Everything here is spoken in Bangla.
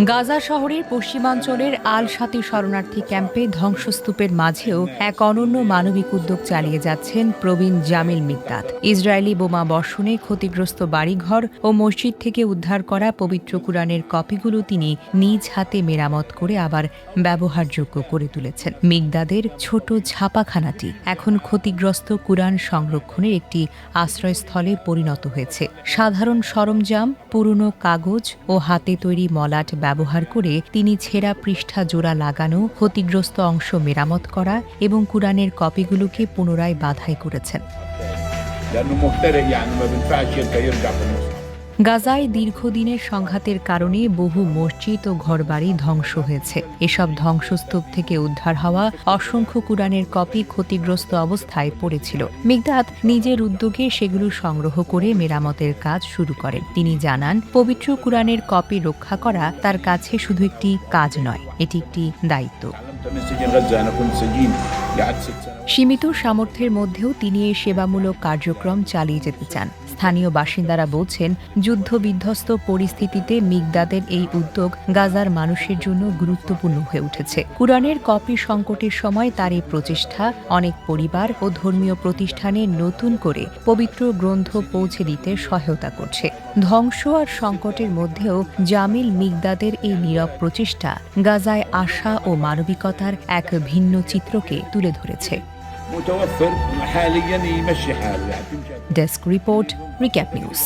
গাজা শহরের পশ্চিমাঞ্চলের আল শাতি শরণার্থী ক্যাম্পে ধ্বংসস্তূপের মাঝেও এক অনন্য মানবিক উদ্যোগ চালিয়ে যাচ্ছেন প্রবীণ জামিল মিকদাদ। ইসরায়েলি বোমা বর্ষণে ক্ষতিগ্রস্ত বাড়িঘর ও মসজিদ থেকে উদ্ধার করা পবিত্র কুরআনের কপিগুলো তিনি নিজ হাতে মেরামত করে আবার ব্যবহারযোগ্য করে তুলেছেন। মিকদাদের ছোট ছাপাখানাটি এখন ক্ষতিগ্রস্ত কুরআন সংরক্ষণের একটি আশ্রয়স্থলে পরিণত হয়েছে। সাধারণ সরঞ্জাম, পুরনো কাগজ ও হাতে তৈরি মলাট ব্যবহার করে তিনি ছেঁড়া পৃষ্ঠা জোড়া লাগানো, ক্ষতিগ্রস্ত অংশ মেরামত করা এবং কুরআনের কপিগুলোকে পুনরায় বাঁধাই করেছেন। গাজায় দীর্ঘদিনের সংঘাতের কারণে বহু মসজিদ ও ঘরবাড়ি ধ্বংস হয়েছে। এসব ধ্বংসস্তূপ থেকে উদ্ধার হওয়া অসংখ্য কুরআনের কপি ক্ষতিগ্রস্ত অবস্থায় পড়েছিল। মিকদাদ নিজের উদ্যোগে সেগুলো সংগ্রহ করে মেরামতের কাজ শুরু করেন। তিনি জানান, পবিত্র কুরআনের কপি রক্ষা করা তার কাছে শুধু একটি কাজ নয়, এটি একটি দায়িত্ব। সীমিত সামর্থ্যের মধ্যেও তিনি এই সেবামূলক কার্যক্রম চালিয়ে যেতে চান। স্থানীয় বাসিন্দারা বলছেন, যুদ্ধবিধ্বস্ত পরিস্থিতিতে মিকদাদের এই উদ্যোগ গাজার মানুষের জন্য গুরুত্বপূর্ণ হয়ে উঠেছে। কুরআনের কপি সংকটের সময় তার এই প্রচেষ্টা অনেক পরিবার ও ধর্মীয় প্রতিষ্ঠানে নতুন করে পবিত্র গ্রন্থ পৌঁছে দিতে সহায়তা করছে। ধ্বংস আর সংকটের মধ্যেও জামিল মিকদাদের এই নীরব প্রচেষ্টা গাজায় আশা ও মানবিকতার এক ভিন্ন চিত্রকে তুলে ধরেছে। Desk report, recap news.